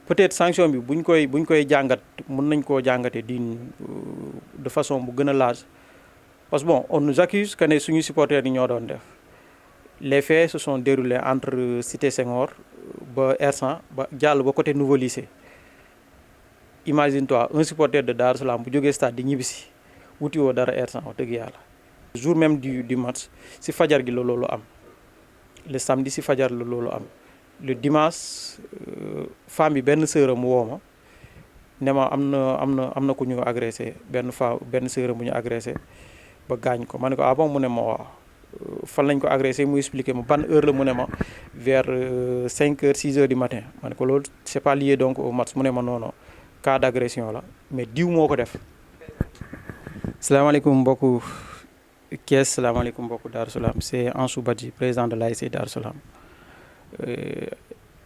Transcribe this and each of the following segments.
peut-être sanction bi buñ koy jàngat mën nañ koo jàngatee de façon bu gën a large parce que bon on nous accuse que ne suñu supporters yi ñoo doon def les faits se sont déroulés entre Cité Senghor ba R100 ba jàll ba côté Nouveau Lycée imagine-toi un supporter de Darou Salam bu jógee stade di ñibbisi wuti woo dara R100 wax dëgg yàlla. jour même du match si fajar gi la loolu am le samedi si fajar la loolu am le dimanche femme bi benn sœuram woo ma ne ma am na ku ñu agressé benn sœuram bu ñu agressé ba gaañ ko ma ne ko ah bon mu ne ma waaw fan lañ ko agressé mu expliqué ma ban heure la mu ne ma vers 5 heures 6 heures du matin ma ne ko loolu c'est pas lié donc au match mu ne ma non cas d'agression la mais diw moo ko def. salaamaaleykum mbokku Thiès, salaamaaleykum mbokku Darou Salam, c'est Ansou Badji, président de l'ASC Darou Salam.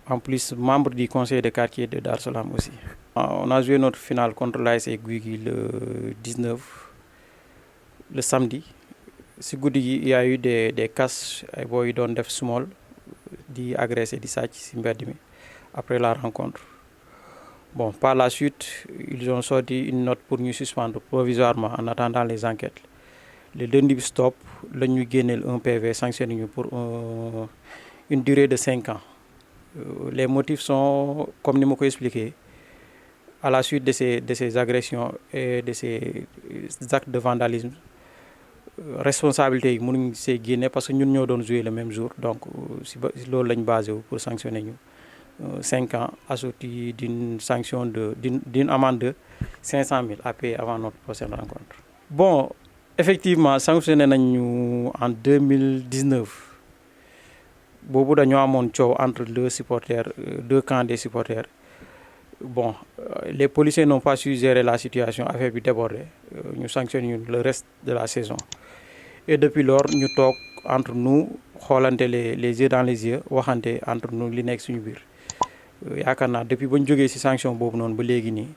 En plus membre du conseil de quartier de Darou Salam aussi. On a joué notre finale contre l'ASC Guigui le 19, le samedi. Si guddi gi il y a eu des casses ay boy yu doon def small di agressé di sàcc si mbedd mi après la rencontre. Bon, par la suite, ils ont sorti une note pour nous suspendre provisoirement en attendant les enquêtes. Le lundi bi stop la ñu génneel un PV sanctionné ñu pour une durée de 5 ans. Les motifs sont comme ni ma ko expliqué à la suite de ces agressions et de ces actes de vandalisme responsabilité yi mënuñ see génne parce que ñun ñoo doon jouer le même jour donc si loolu lañ basé wu pour sanctionner ñu 5 ans assorti d'une sanction d'une amende de 500 000 à payer avant notre prochaine rencontre. Bon, effectivement sanctionné nañ ñu en 2019 boobu dañoo amoon coow entre deux camps des supporters. Bon, les policiers n'ont pas su gérer la situation, affaire bi débordé ñu sanctionné ñu le reste de la saison et depuis lors ñu toog entre nous xoolante les yeux dans les yeux waxante entre nous li nekk suñu biir. Yaakaar naa depuis ba ñu jógee ci sanction boobu noonu ba léegi nii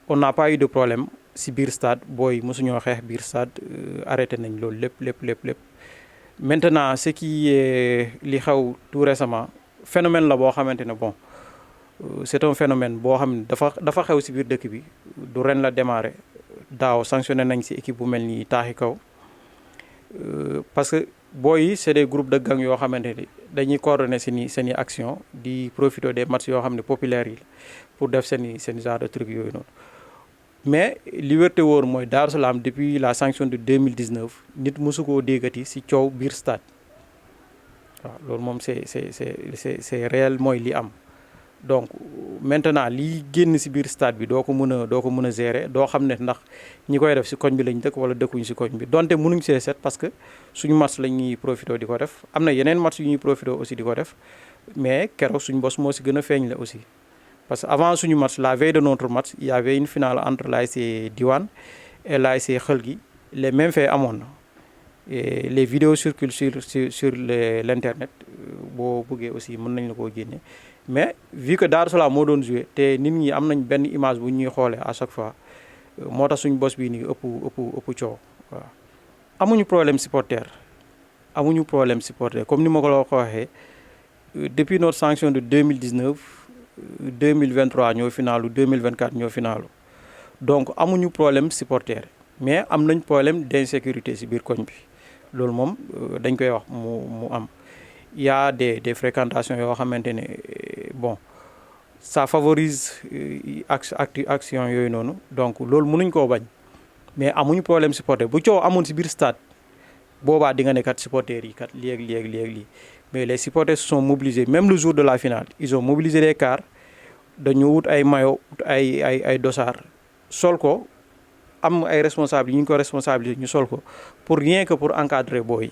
on n'a pas eu de problème ci biir stade booy mosuñoo xeex biir stade arrêté nañ loolu lépp. Maintenant ce qui est li xew tout récemment phénomène la boo xamante ne bon c'est un phénomène boo xam ne dafa xew ci biir dëkk bi du ren la démarré daaw sanctionné nañ ci équipe bu mel ni taaxi kaw parce que booy yi c'est des groupes de gang yoo xamante ni dañuy coordonner seeni action di profiter des matchs yoo xam ne populaires yi pour def seeni genre de trucs yooyu noonu mais li wér te wóor mooy Darou Salam depuis la sanction de 2019 nit mosu koo déggati ci coow biir stade waaw loolu moom c'est réel mooy li am donc maintenant li génn ci biir stade bi doo ko mën a gérer doo xam ne ndax ñi koy def ci koñ bi lañ dëkk wala dëkkuñu ci koñ bi donte mënuñ see set parce que suñu match la ñuy profité di ko def am na yeneen match yu ñuy profité aussi di ko def mais keroog suñu bos moo ci gën a feeñ la aussi parce que avant suñu match la veille de notre match il y avait une finale entre l'ASC Diwane et l'ASC Xëlgi les mêmes faits amoon na et les vidéos circulent sur l'internet boo bëggee aussi mën nañ la koo génne mais vu que Darou Salam moo doon joué te nit ñi am nañ benn image bu ñuy xoolee à chaque fois moo tax suñu bos bii nii ëpp coow waaw. amuñu problème supporter comme ni ma ko la ko waxee depuis notre sanction de 2019 2023 ñoo finalu 2024 ñoo finalu donc amuñu problème supporter mais am nañ problème d'insécurité ci biir koñ bi loolu moom dañ koy wax mu am. Il y a des fréquentations yoo xamante ne bon ça favorise action yooyu noonu donc loolu mënuñ koo bañ mais amuñu problème supporter bu coow amoon ci biir stade boobaa di nga ne kat supporters yi kat léegi mais les supporters se sont mobilisés même le jour de la finale ils ont mobilisé des cars dañu wut ay maillot ay dossard sol ko am ay responsables yi ñu ko responsabiliser ñu sol ko pour rien que pour encadrer booy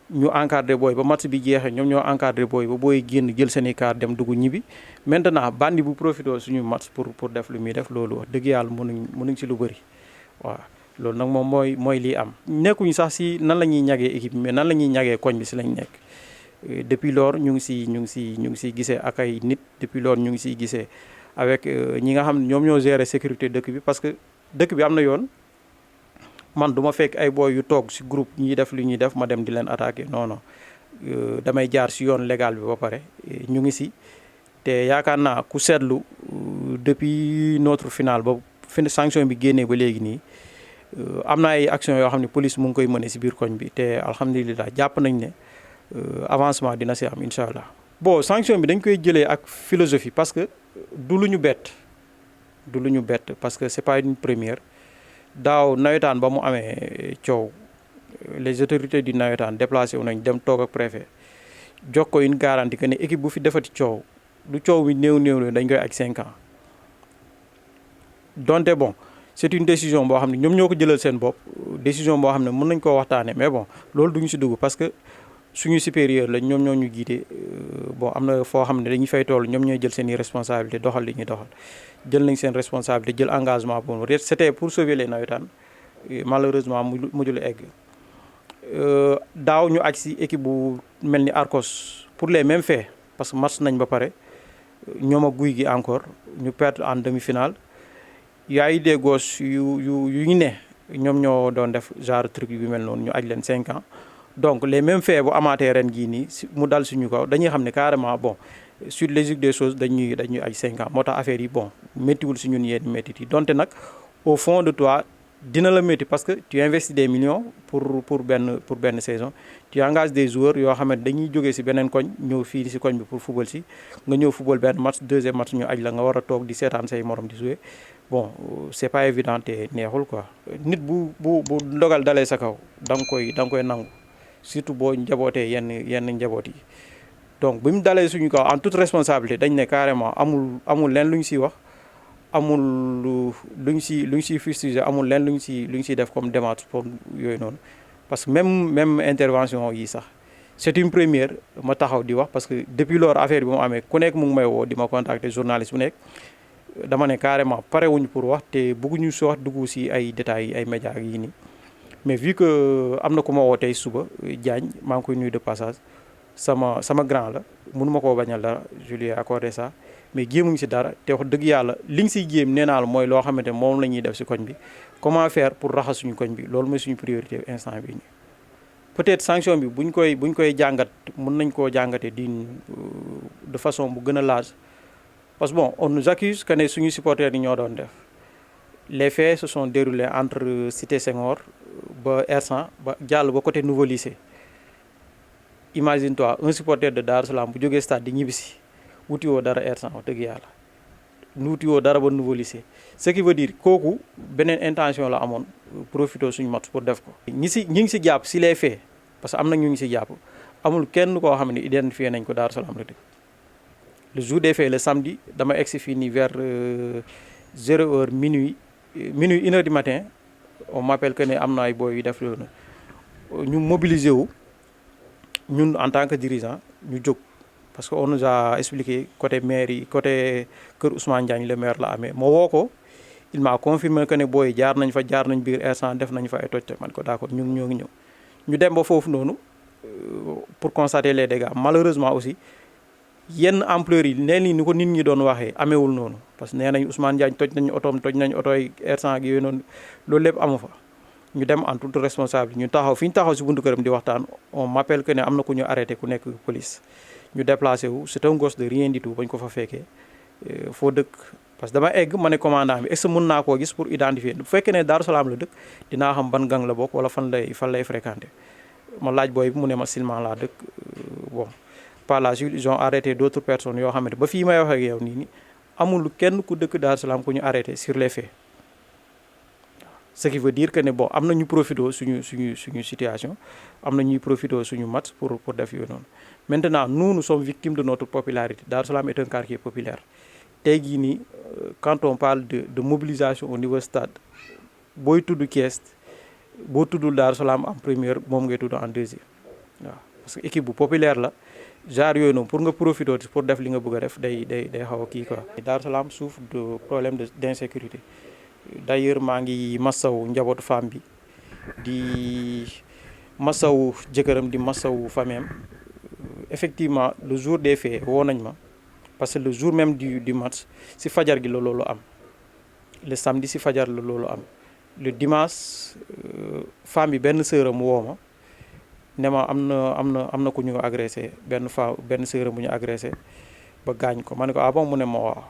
ñu encadré booy ba match bi jeexee ñoom ñoo encadré booy ba booy génn jël seeni car dem dugg ñibbi maintenant bandi bu profité suñu match pour def lu muy def loolu wax dëgg yàlla mënuñ ci lu bëri waaw loolu nag moom mooy lii am. nekkuñu sax ci nan la ñuy ñagee équipe mais nan la ñuy ñagee koñ bi ci lañ nekk depuis lors ñu ngi ciy gisee ak ay nit depuis lors ñu ngi ciy gisee avec ñi nga xam ne ñoom ñoo gérer sécurité dëkk bi parce que dëkk bi am na yoon. man du ma fekk ay boy yu toog ci groupe ñuy def li ñuy def ma dem di leen attaquer non damay jaar ci yoon légal bi ba pare ñu ngi ci te yaakaar naa ku seetlu depuis notre finale ba sanction bi génnee ba léegi nii am na ay actions yoo xam ne police mu ngi koy mëne si biir koñ bi te alhamdulilah jàpp nañ ne avancement dina si am incha allah. bon sanction bi dañ koy jëlee ak philosophie parce que du lu ñu bett parce que c'est pas une première daaw nawetaan ba mu amee coow les autorités du nawetaan déplacé wu nañ dem toog ak préfet jox ko une garantie que ne équipe bu fi defati coow du coow bi néew dañ koy aj 5 ans donte bon c'est une décision boo xam ne ñoom ñoo ko jëlal seen bopp décision boo xam ne mën nañ koo waxtaanee mais bon loolu duñu si dugg parce que suñu supérieur lañ ñoom ñoo ñu jiite bon am na foo xam ne dañuy fay toll ñoom ñooy jël seen i responsabilité doxal li ñuy doxal jël nañ seen responsabilité jël engagement boobu c'était pour sauver les nawetaan malheureusement mujjul egg daaw ñu aj si équipe bu mel ni Arcos pour les mêmes faits parce que match nañ ba pare ñoom ak Guy gi encore ñu perdre en demi-finale y a eu des gosses yu ñu ne ñoom ñoo doon def genre truc yu mel noonu ñu aj leen 5 ans donc les mêmes faits bu amaatee ren gii nii mu dal suñu kaw dañuy xam ne carrément bon sur les logique des choses dañuy aj 5 ans moo tax affaire yi bon méttiwul si ñun yenn métti yi donte nag au fond de toi dina la métti parce que tu investis des millions pour benn saison tu engages des joueurs yoo xam ne dañuy jógee si beneen koñ ñëw fii si koñ bi pour football si nga ñëw football benn match deuxième match ñu aj la nga war a toog di seetaan say morom di jouer bon c'est pas évident te neexul quoi. nit bu ndogal dalee sa kaw da nga koy nangu surtout boo njabootee yenn njaboot yi donc bi mu dalee suñu kaw en toute responsabilité dañ ne carrément amul leen lu ñu siy wax amul luñ siy fustiger amul leen lu ñu siy def comme démarche pour yooyu noonu parce que même intervention yi sax c'est une première ma taxaw di wax parce que depuis lors affaire bi mu amee ku nekk mu ngi may woo di ma contacter journaliste bu nekk dama ne carrément pare wuñu pour wax te bëgguñu si wax dugg si ay détails ay médias yi nii mais vu que am na ku ma woo tey suba Diagne maa ngi koy nuyu de passage sama grand la mënuma koo bañal dara je lui ai accordé ça mais jéemuñu si dara te wax dëgg yàlla liñ siy jéem nee naa la mooy loo xamante moom la ñuy def si koñ bi comment faire pour raxas suñu koñ bi loolu mooy suñu priorité instant bi nii peut-être sanction bi buñ koy jàngat mën nañ koo jàngate de façon bu gën a large parce que bon on nous accuse que ne suñu supporters yi ñoo doon def les faits se sont déroulés entre Cité Senghor ba R100 ba jàll ba côté nouveau lycée imagine-toi un supporter de Dar Salam bu jógee stade di ñibbisi wuti woo dara R100 wax dëgg yàlla wuti woo dara ba nouveau lycée ce qui veut dire kooku beneen intention la amoon profité suñu match pour def ko. ñi ngi si jàpp si les faits parce que am na ñu ngi si jàpp amul kenn koo xam ne identifié nañ ko Dar Salam la dëkk le jour des faits le samedi dama egsi fii nii vers 0h minuit 1h du matin on m'appelle que ne am na ay boy yu def loolu ñu mobiliser wu ñun en tant que dirigeant ñu jóg parce que on nous a expliqué côté maire yi côté kër Ousmane Diagne le maire la amee moo woo ko il m'a confirmé que ne booy jaar nañ biir instant def nañ fa ay toj man ko d'accord ñun ñoo ngi ñëw ñu dem ba foofu noonu pour constater les dégâts malheureusement aussi yenn ampleur yi nee ni ko nit ñi doon waxee ameewul noonu parce que nee nañ Ousmane Diagne toj nañ otoom toj nañ otoy R100 ak yooyu noonu loolu lépp amu fa ñu dem en toute responsable ñu taxaw fi ñu taxaw si buntu këram di waxtaan on m'appelle que ne am na ku ñu arrêté ku nekk police ñu déplacé wu c'est un gosse de rien du tout bañ ko fa fekkee foo dëkk parce que dama egg ma ne commandant bi est-ce que mën naa koo gis pour identifier bu fekkee ne Darou Salam la dëkk dinaa xam ban gang la bokk wala fan lay fréquenter ma laaj booy bi mu ne ma Silman laa dëkk bon par la suite ils ont arrêté d'autres personnes yoo xamante ba fii may wax ak yow nii amul kenn ku dëkk Darou Salam ku ñu arrêté sur les faits ce qui veut dire que ne bon am na ñu profité suñu situation am na ñuy profité suñu match pour def yooyu noonu maintenant nous sommes victimes de notre popularité Darou Salam est un quartier populaire tey jii nii quand on parle de mobilisation au niveau stade booy tudd Thiès boo tuddul Darou Salam en première moom ngay tudd en deuxième waaw parce que équipe bu populaire la genre yooyu noonu pour nga profité pour def li nga bëgg a def day xaw a kii quoi. Darou Salam souffre de problème d'insécurité d'ailleurs maa ngi masawu njabootu femme bi di masawu jëkkëram di masawu famille am effectivement le jour des faits woo nañ ma parce que le jour même du match si fajar gi la loolu am le samedi si fajar la loolu am le dimanche femme bi benn sœuram woo ma ne ma am na ku ñu agressé benn sœuram bu ñu agressé ba gaañ ko ma ne ko ah bon mu ne ma waaw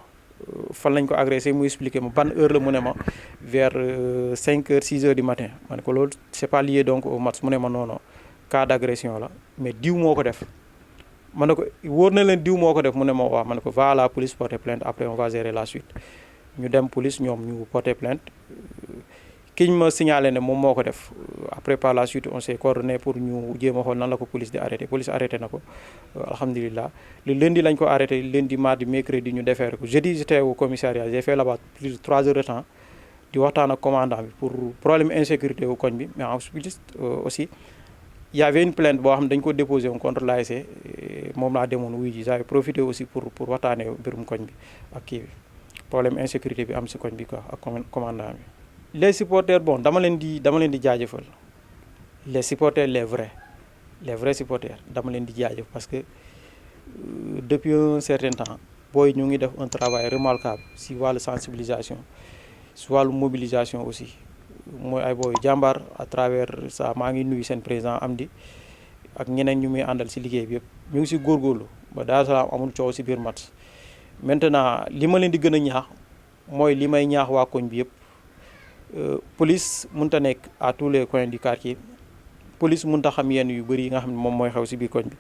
fan lañ ko agressé mu expliqué ma ban heure la mu ne ma vers 5 heures 6 heures du matin ma ne ko loolu c'est pas lié donc au match mu ne ma non non cas d'agression la mais diw moo ko def ma ne ko wóor na leen diw moo ko def mu ne ma waaw ma ne ko va à la police porter plainte après on va gérer la suite ñu dem police ñoom ñu porter plainte kiñ ma signalé ne moom moo ko def après par la suite on s'est coordonné pour ñu jéem a xool nan la ko police di arrêté police arrêté na ko alhamdulilah le lundi lañ ko arrêté lundi mardi mercredi ñu defeere ko jeudi j'étais au commissariat j'ai fait là-bas plus de 3 heures de temps di waxtaan ak commandant bi pour problème insécurité wu koñ bi mais en plus aussi il y avait une plainte boo xam ne dañ ko déposé woon contre l'ASC moom laa demoon wuy ji j'avais profité aussi pour waxtaanee mbirum koñ bi ak kii bi problème insécurité bi am si koñ bi quoi ak commandant bi. les supporters bon dama leen di jaajëfal les supporters les vrais supporters dama leen di jaajëf parce que depuis un certain temps booy ñu ngi def un travail remarquable si wàllu sensibilisation si wàllu mobilisation aussi mooy ay booy jàmbaar à travers ça maa ngi nuyu seen président Amdi ak ñeneen ñu muy àndal si liggéey bi yëpp ñu ngi si góorgóorlu ba Daaru Salaam amul coow si biir match maintenant li ma leen di gën a ñaax mooy li may ñaax waa koñ bi yëpp police mënta nekk à tous les coins du quartier police mënta xam yenn yu bëri yi nga xam ne moom mooy xew si biir koñ bi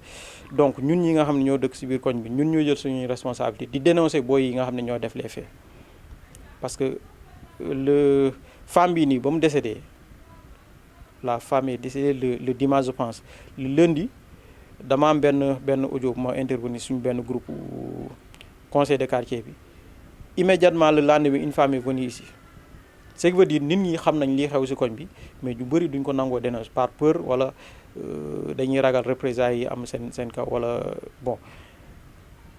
donc ñun ñi nga xam ne ñoo dëkk si biir koñ bi ñun ñoo jël suñuy responsabilité di dénoncer booy yi nga xam ne ñoo def les faits parce que le femme bi nii ba mu décédé la femme est décédée le dimanche je pense le lundi dama am benn audio bu ma intervenir suñu benn groupe conseil de quartier bi immédiatement le lendemain une femme est venue ici ce qui veut dire nit ñi xam nañ lii xew si koñ bi mais ñu bëri duñ ko nangoo dénoncer par peur wala dañuy ragal représailles yi am seen kaw wala bon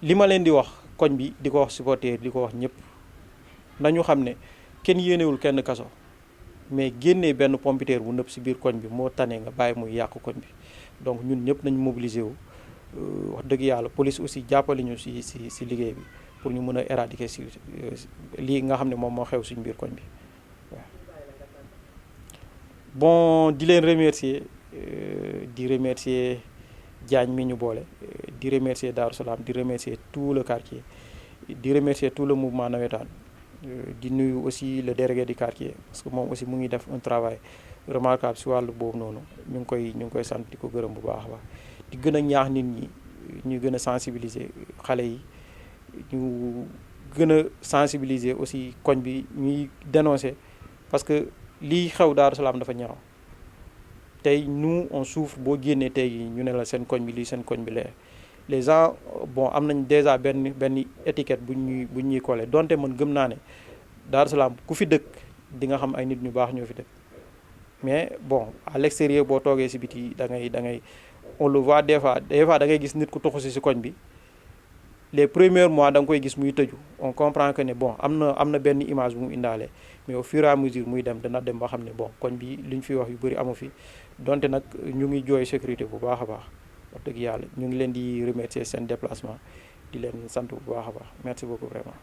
li ma leen di wax koñ bi di ko wax supporter di ko wax ñëpp nañu xam ne kenn yéenewul kenn kaso mais génnee benn pompiteer bu nëpp si biir koñ bi moo tane nga bàyyi muy yàq koñ bi donc ñun ñëpp nañu mobiliser wu wax dëgg yàlla police aussi jàppale ñu si liggéey bi pour ñu mën a éradiquer si lii nga xam ne moom moo xew suñu biir koñ bi waaw. bon di leen remercier di remercier Diagne mi ñu boole di remercier Darou Salam di remercier tout le quartier di remercier tout le mouvement nawetaan di nuyu aussi le délégué du quartier parce que moom aussi mu ngi def un travail remarquable si wàllu boobu noonu ñu ngi koy sant di ko gërëm bu baax a baax di gën a ñaax nit ñi ñu gën a sensibiliser xale yi ñu gën a sensibiliser aussi koñ bi ñuy dénoncer parce que lii xew Darou Salam dafa ñaaw tey nous on souffre boo génnee tey ñu ne la seen koñ bi lii seen koñ bi lee les gens bon am nañ déjà benn étiquette bu ñuy collé donte man gëm naa ne Darou Salam ku fi dëkk di nga xam ay nit ñu baax ñoo fi dëkk mais bon à l'extérieur boo toogee si biti da ngay on le voit des fois da ngay gis nit ku toxu si koñ bi les premiers mois da nga koy gis muy tëju on comprend que ne bon am na benn image bu mu indaale mais au fur et à mesure muy dem dana dem ba xam ne bon koñ bi li ñu fi wax yu bëri amu fi donte nag ñu ngi jooy sécurité bu baax a baax wax dëgg yàlla ñu ngi leen di remercier seen déplacement di leen sant bu baax a baax merci beaucoup vraiment